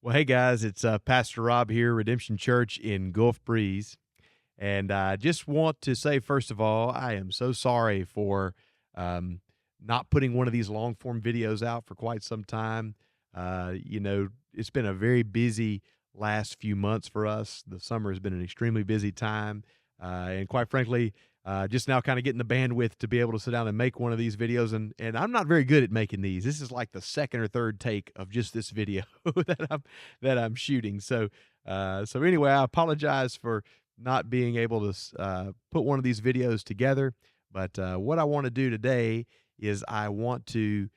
Well, hey guys, it's Pastor Rob here, Redemption Church in Gulf Breeze. And I just want to say, first of all, I am so sorry for um, not putting one of these long form videos out for quite some time. It's been a very busy last few months for us. The summer has been an extremely busy time. And quite frankly, just now kind of getting the bandwidth to be able to sit down and make one of these videos. And I'm not very good at making these. This is like the second or third take of just this video that I'm shooting. So anyway, I apologize for not being able to put one of these videos together. But what I want to do today is I want to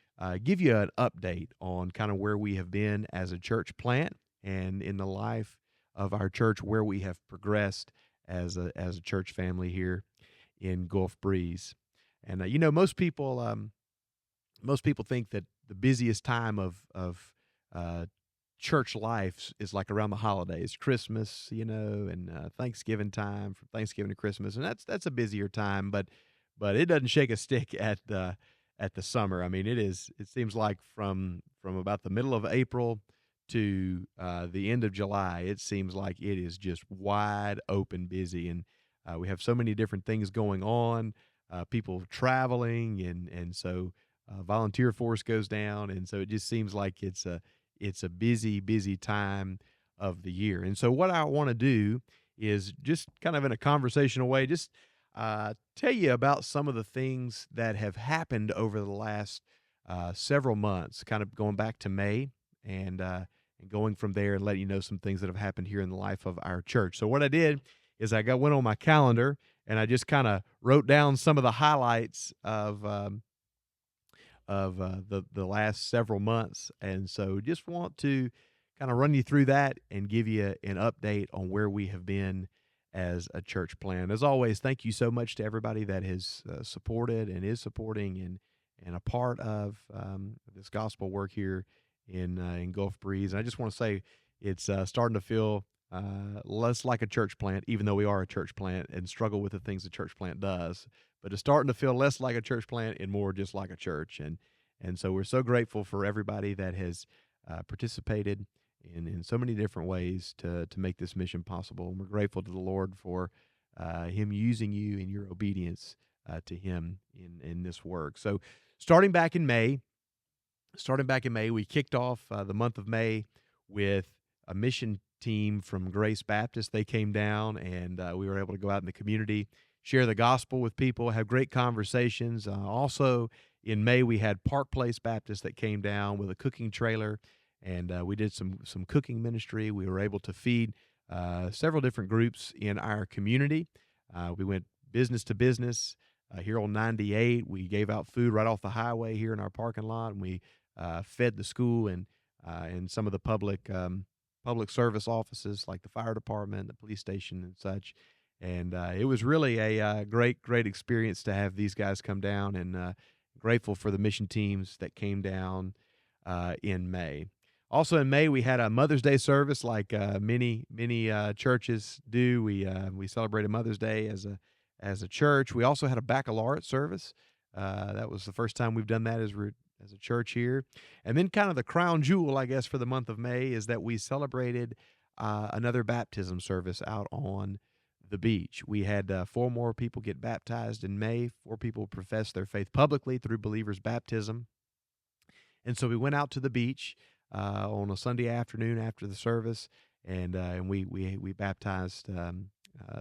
give you an update on kind of where we have been as a church plant and in the life of our church, where we have progressed as a church family here in Gulf Breeze. And most people think that the busiest time of church life is like around the holidays, Christmas, and Thanksgiving time, from Thanksgiving to Christmas, and that's a busier time. But it doesn't shake a stick at the summer. I mean, it is. It seems like from about the middle of April to the end of July, it seems like it is just wide open busy, and we have so many different things going on. People traveling, and so volunteer force goes down, and so it just seems like it's a busy, busy time of the year. And so, what I want to do is just kind of in a conversational way, just tell you about some of the things that have happened over the last several months, kind of going back to May and going from there and letting you know some things that have happened here in the life of our church. So, what I did is went on my calendar and I just kind of wrote down some of the highlights of the last several months. And so just want to kind of run you through that and give you an update on where we have been as a church plant. As always, thank you so much to everybody that has supported and is supporting and a part of this gospel work here in Gulf Breeze. And I just want to say it's starting to feel less like a church plant, even though we are a church plant and struggle with the things the church plant does. But it's starting to feel less like a church plant and more just like a church. And so we're so grateful for everybody that has participated in so many different ways to make this mission possible. And we're grateful to the Lord for Him using you in your obedience to Him in this work. So starting back in May, we kicked off the month of May with a mission team from Grace Baptist. They came down and we were able to go out in the community, share the gospel with people, have great conversations. Also in May, we had Park Place Baptist that came down with a cooking trailer, and we did some cooking ministry. We were able to feed several different groups in our community. We went business to business here on 98. We gave out food right off the highway here in our parking lot, and we fed the school and some of the public service offices like the fire department, the police station, and such. And it was really a great experience to have these guys come down, and grateful for the mission teams that came down in May. Also in May, we had a Mother's Day service like many churches do. We celebrated Mother's Day as a church. We also had a baccalaureate service. That was the first time we've done that as a church here. And then kind of the crown jewel, I guess, for the month of May is that we celebrated another baptism service out on the beach. We had 4 more people get baptized in May. 4 people profess their faith publicly through believers' baptism. And so we went out to the beach on a Sunday afternoon after the service, and we baptized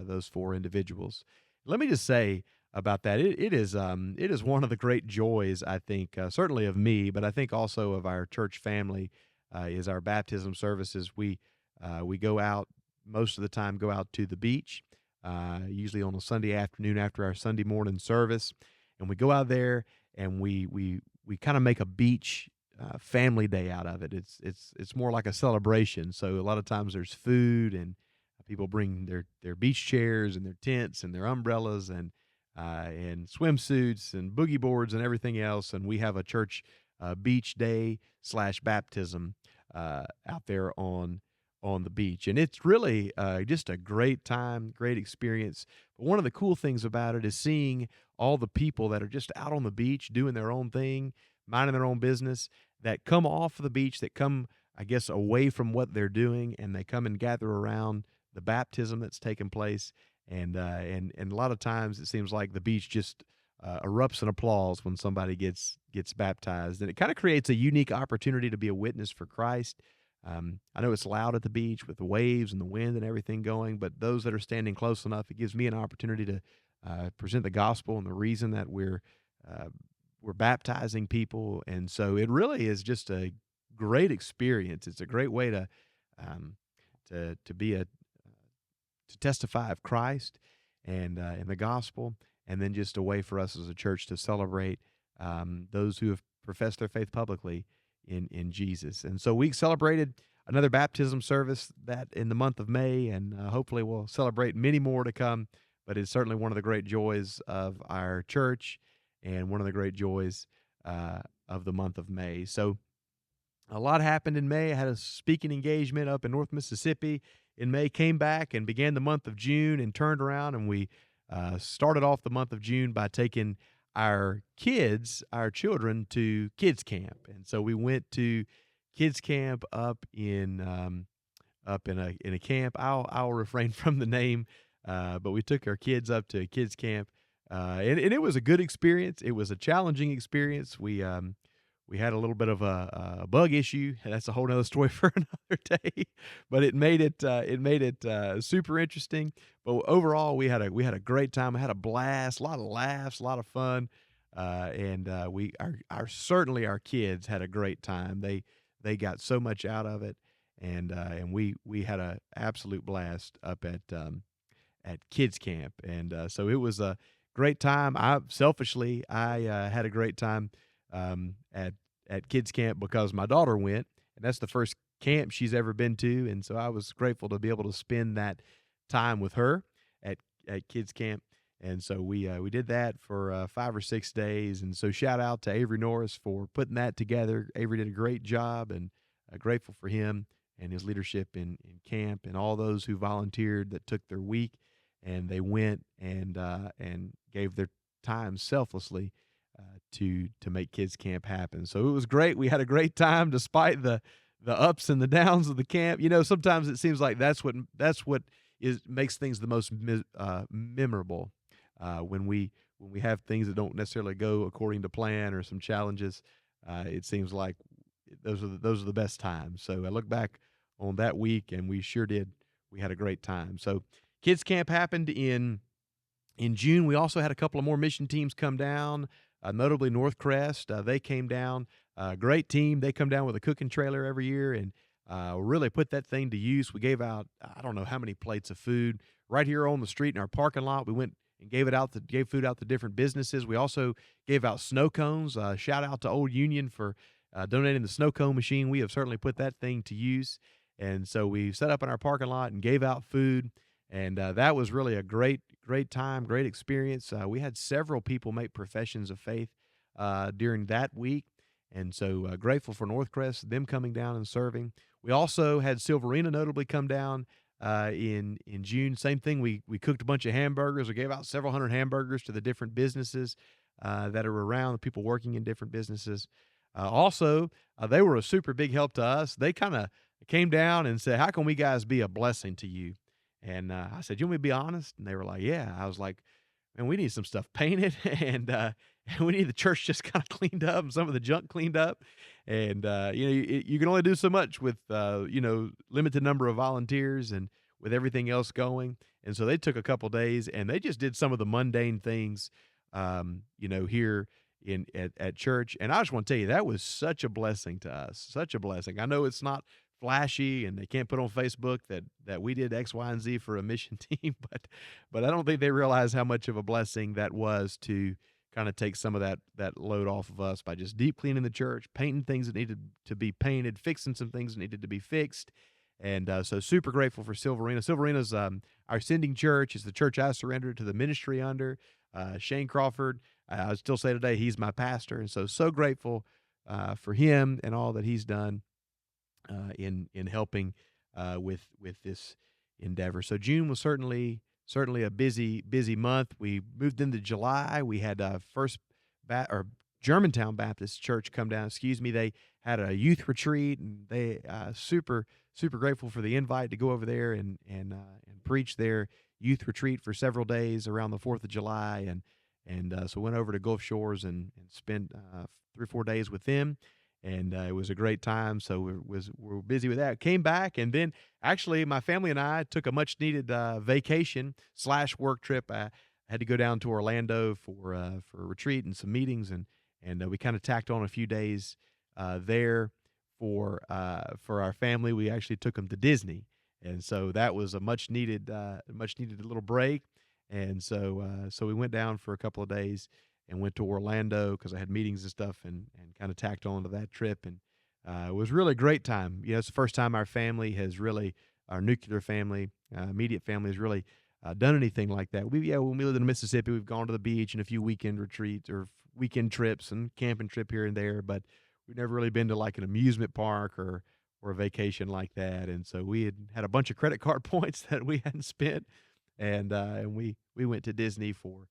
those 4 individuals. Let me just say about that, it is one of the great joys, I think, certainly of me, but I think also of our church family, is our baptism services. We go out most of the time, go out to the beach, usually on a Sunday afternoon after our Sunday morning service, and we go out there and we kind of make a beach family day out of it. It's more like a celebration. So a lot of times there's food and people bring their beach chairs and their tents and their umbrellas and swimsuits and boogie boards and everything else. And we have a church beach day / baptism out there on the beach. And it's really just a great time, great experience. But one of the cool things about it is seeing all the people that are just out on the beach doing their own thing, minding their own business, that come off of the beach, that come I guess, away from what they're doing, and they come and gather around the baptism that's taken place. And a lot of times it seems like the beach just erupts in applause when somebody gets baptized, and it kind of creates a unique opportunity to be a witness for Christ. I know it's loud at the beach with the waves and the wind and everything going, but those that are standing close enough, it gives me an opportunity to present the gospel and the reason that uh, we're baptizing people, and so it really is just a great experience. It's a great way um, to be a to testify of Christ and the gospel, and then just a way for us as a church to celebrate those who have professed their faith publicly in Jesus. And so we celebrated another baptism service that in the month of May, and hopefully we'll celebrate many more to come. But it's certainly one of the great joys of our church, and one of the great joys of the month of May. So a lot happened in May. I had a speaking engagement up in North Mississippi in May, came back and began the month of June and turned around. And we started off the month of June by taking our children, to kids camp. And so we went to kids camp up in a camp. I'll refrain from the name, but we took our kids up to kids camp, and it was a good experience. It was a challenging experience. We had a little bit of a bug issue, and that's a whole nother story for another day. But it made it super interesting. But overall, we had a great time. I had a blast, a lot of laughs, a lot of fun, and we our certainly our kids had a great time. They got so much out of it, and we had a absolute blast up at kids camp, and so it was a great time. I had a great time at kids camp because my daughter went, and that's the first camp she's ever been to, and so I was grateful to be able to spend that time with her at kids camp. And so we did that for 5 or 6 days, and so shout out to Avery Norris for putting that together. Avery did a great job, and grateful for him and his leadership in camp, and all those who volunteered that took their week and they went and gave their time selflessly to make kids camp happen. So it was great. We had a great time despite the ups and the downs of the camp. You know, sometimes it seems like that's what is makes things the most memorable, when we have things that don't necessarily go according to plan, or some challenges. It seems like those are the best times. So I look back on that week, and we sure did. We had a great time. So kids camp happened in June. We also had a couple of more mission teams come down, notably Northcrest. They came down. Great team. They come down with a cooking trailer every year, and really put that thing to use. We gave out, I don't know how many plates of food right here on the street in our parking lot. We went and gave food out to different businesses. We also gave out snow cones. Shout out to Old Union for donating the snow cone machine. We have certainly put that thing to use. And so we set up in our parking lot and gave out food. And that was really a great time, great experience. We had several people make professions of faith during that week. And so grateful for Northcrest, them coming down and serving. We also had Silverina notably come down in June. Same thing. We cooked a bunch of hamburgers. We gave out several hundred hamburgers to the different businesses that are around, the people working in different businesses. They were a super big help to us. They kind of came down and said, "How can we guys be a blessing to you?" And I said, "You want me to be honest?" And they were like, "Yeah." I was like, "Man, we need some stuff painted, and we need the church just kind of cleaned up, and some of the junk cleaned up." And you can only do so much with limited number of volunteers and with everything else going. And so they took a couple days, and they just did some of the mundane things, here at church. And I just want to tell you, that was such a blessing to us, such a blessing. I know it's not flashy, and they can't put on Facebook that we did X, Y, and Z for a mission team, but I don't think they realize how much of a blessing that was to kind of take some of that load off of us by just deep cleaning the church, painting things that needed to be painted, fixing some things that needed to be fixed. And so super grateful for Silverina. Silverina's our sending church. Is the church I surrendered to the ministry under. Shane Crawford, I still say today, he's my pastor. And so grateful for him and all that he's done in helping with this endeavor. So June was certainly a busy month. We moved into July. We had Germantown Baptist Church come down. Excuse me. They had a youth retreat, and they super grateful for the invite to go over there and preach their youth retreat for several days around the 4th of July, and so went over to Gulf Shores and spent 3 or 4 days with them, and it was a great time. So we're busy with that. Came back, and then actually my family and I took a much needed vacation slash work trip. I had to go down to Orlando for a retreat and some meetings, and we kind of tacked on a few days there for our family. We actually took them to Disney, and so that was a much needed little break. And so we went down for a couple of days and went to Orlando because I had meetings and stuff, and kind of tacked on to that trip, and it was really a great time. You know, it's the first time our nuclear family, immediate family, has really done anything like that. When we lived in Mississippi, we've gone to the beach and a few weekend retreats or weekend trips and camping trip here and there, but we've never really been to like an amusement park or a vacation like that. And so we had a bunch of credit card points that we hadn't spent, and we went to Disney for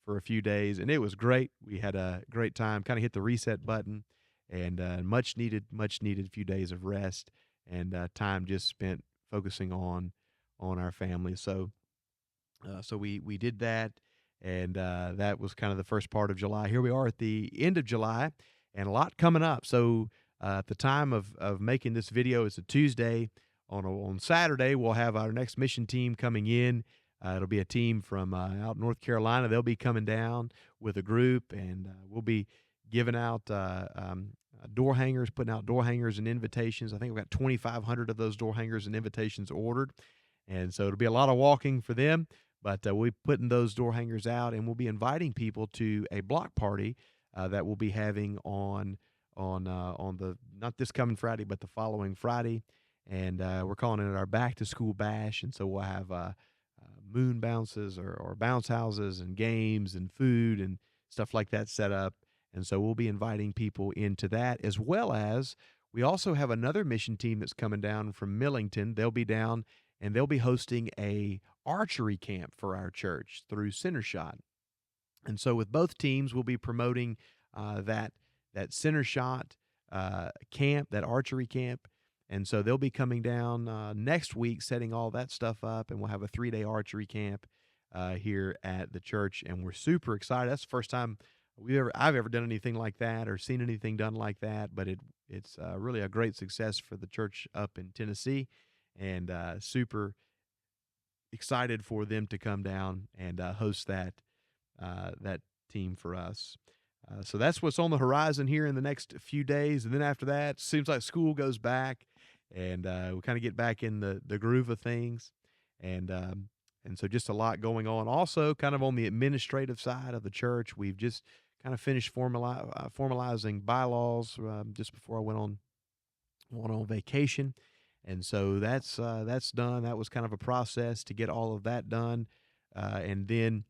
a few days, and it was great. We had a great time. Kind of hit the reset button, and much needed few days of rest and time just spent focusing on our family. So we did that, and that was kind of the first part of July. Here we are at the end of July, and a lot coming up. So at the time of making this video, it's a Tuesday. On Saturday, we'll have our next mission team coming in. It'll be a team from out in North Carolina. They'll be coming down with a group, and we'll be giving out door hangers, putting out door hangers and invitations. I think we've got 2,500 of those door hangers and invitations ordered, and so it'll be a lot of walking for them. But we'll be putting those door hangers out, and we'll be inviting people to a block party that we'll be having on the not this coming Friday, but the following Friday, and we're calling it our back to school bash. And so we'll have moon bounces or bounce houses and games and food and stuff like that set up. And so we'll be inviting people into that, as well as we also have another mission team that's coming down from Millington. They'll be down, and they'll be hosting a archery camp for our church through Centershot. And so with both teams, we'll be promoting that Centershot camp, that archery camp. And so they'll be coming down next week, setting all that stuff up, and we'll have a 3-day archery camp here at the church, and we're super excited. That's the first time I've ever done anything like that or seen anything done like that, but it's really a great success for the church up in Tennessee, and super excited for them to come down and host that team for us. So that's what's on the horizon here in the next few days, and then after that, seems like school goes back, and we kind of get back in the groove of things, and so just a lot going on. Also, kind of on the administrative side of the church, we've just kind of finished formalizing bylaws just before I went on vacation, and so that's done. That was kind of a process to get all of that done, and then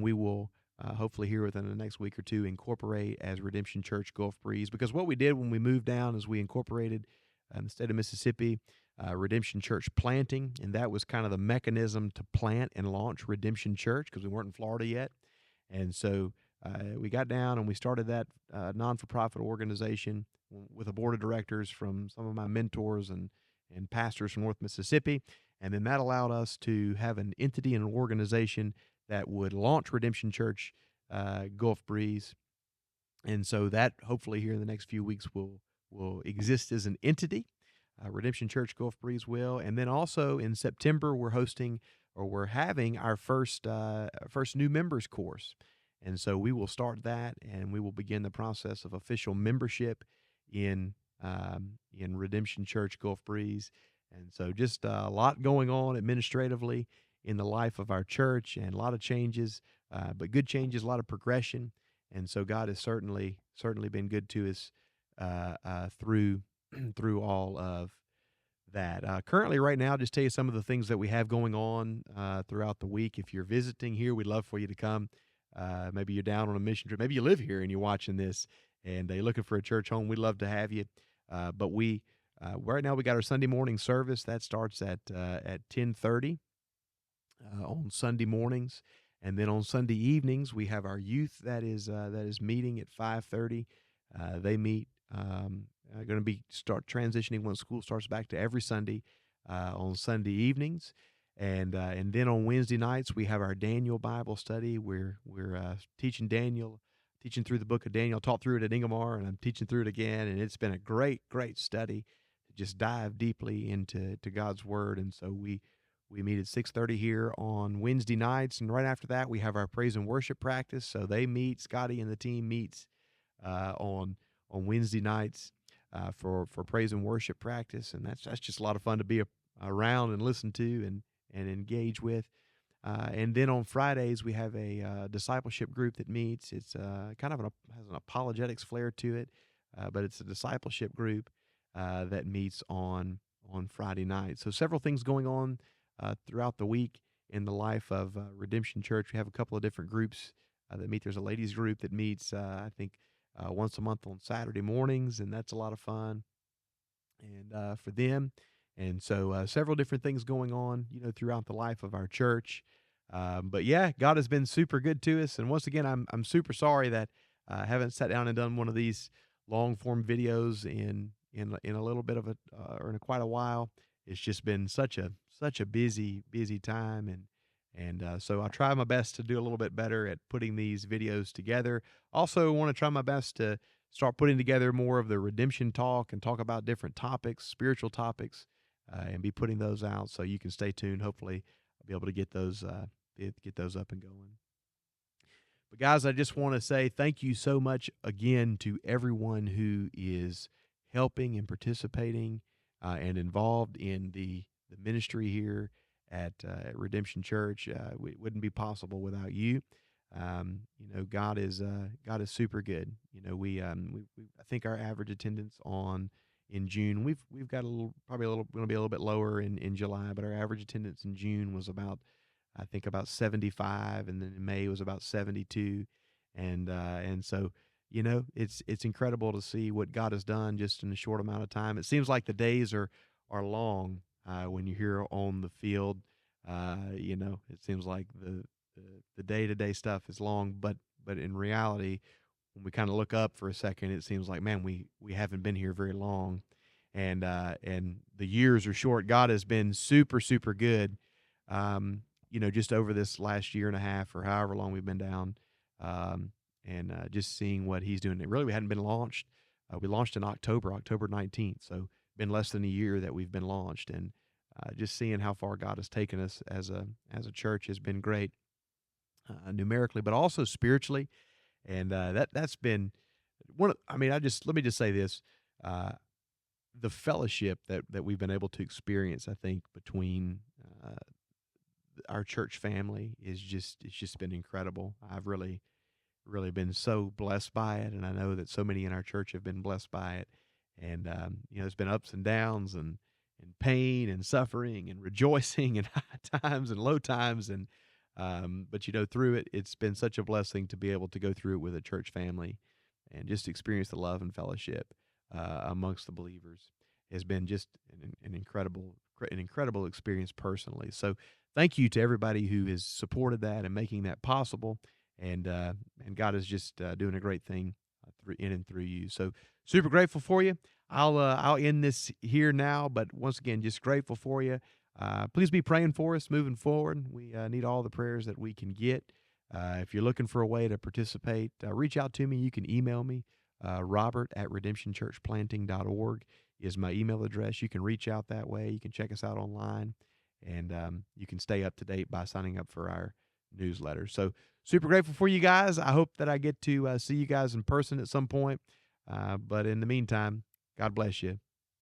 we will hopefully here within the next week or two incorporate as Redemption Church Gulf Breeze. Because what we did when we moved down is we incorporated in the state of Mississippi Redemption Church Planting, and that was kind of the mechanism to plant and launch Redemption Church because we weren't in Florida yet. And so we got down and we started that non-for-profit organization with a board of directors from some of my mentors and pastors from North Mississippi. And then that allowed us to have an entity and an organization that would launch Redemption Church Gulf Breeze. And so that hopefully here in the next few weeks will exist as an entity. Redemption Church Gulf Breeze will. And then also in September, we're having our first new members course. And so we will start that, and we will begin the process of official membership in Redemption Church Gulf Breeze. And so just a lot going on administratively in the life of our church, and a lot of changes, but good changes, a lot of progression. And so God has certainly been good to us through all of that. Currently, right now, just tell you some of the things that we have going on throughout the week. If you're visiting here, we'd love for you to come. Maybe you're down on a mission trip. Maybe you live here and you're watching this, and you're looking for a church home. We'd love to have you. But we right now we got our Sunday morning service that starts at 10:30 on Sunday mornings, and then on Sunday evenings we have our youth that is meeting at 5:30. They meet Going to be start transitioning when school starts back to every Sunday on Sunday evenings, and then on Wednesday nights we have our Daniel Bible study. We're teaching Daniel, teaching through the book of Daniel. Taught through it at Ingomar, and I'm teaching through it again, and it's been a great study to just dive deeply into God's Word. And so we meet at 6:30 here on Wednesday nights, and right after that we have our praise and worship practice. So they meet, Scotty and the team meets on Wednesday nights for praise and worship practice, and that's just a lot of fun to be around and listen to and engage with. And then on Fridays we have a discipleship group that meets. It's kind of has an apologetics flair to it, but it's a discipleship group that meets on Friday night. So several things going on throughout the week in the life of Redemption Church. We have a couple of different groups that meet. There's a ladies group that meets, I think, once a month on Saturday mornings, and that's a lot of fun and for them. And so several different things going on, throughout the life of our church. But yeah, God has been super good to us. And once again, I'm super sorry that I haven't sat down and done one of these long form videos in a little bit of or in quite a while. It's just been such a busy time, and so I try my best to do a little bit better at putting these videos together. Also, want to try my best to start putting together more of the redemption talk and talk about different topics, spiritual topics, and be putting those out. So you can stay tuned. Hopefully, I'll be able to get those up and going. But guys, I just want to say thank you so much again to everyone who is helping and participating and involved in the ministry here at Redemption Church. It wouldn't be possible without you. God is super good. I think our average attendance in June, we've got probably going to be a little bit lower in July, but our average attendance in June was about 75, and then in May was about 72, and so it's incredible to see what God has done just in a short amount of time. It seems like the days are long when you're here on the field. It seems like the day-to-day stuff is long, but in reality, when we kind of look up for a second, it seems like, man, we haven't been here very long, and the years are short. God has been super good. Just over this last year and a half or however long we've been down, and just seeing what He's doing. Really, we hadn't been launched. We launched in October 19th, so been less than a year that we've been launched, and just seeing how far God has taken us as a church has been great, numerically, but also spiritually, and that's been one. Let me just say this: the fellowship that we've been able to experience, I think, between our church family it's just been incredible. I've really been so blessed by it, and I know that so many in our church have been blessed by it. And there's been ups and downs, and pain and suffering and rejoicing and high times and low times, and but through it, it's been such a blessing to be able to go through it with a church family and just experience the love and fellowship amongst the believers. Has been just an incredible experience personally. So thank you to everybody who has supported that and making that possible. And God is just doing a great thing in and through you. So super grateful for you. I'll end this here now, but once again, just grateful for you. Please be praying for us moving forward. We need all the prayers that we can get. If you're looking for a way to participate, reach out to me. You can email me. Robert@redemptionchurchplanting.org is my email address. You can reach out that way. You can check us out online, and you can stay up to date by signing up for our newsletter. So super grateful for you guys. I hope that I get to see you guys in person at some point. But in the meantime, God bless you.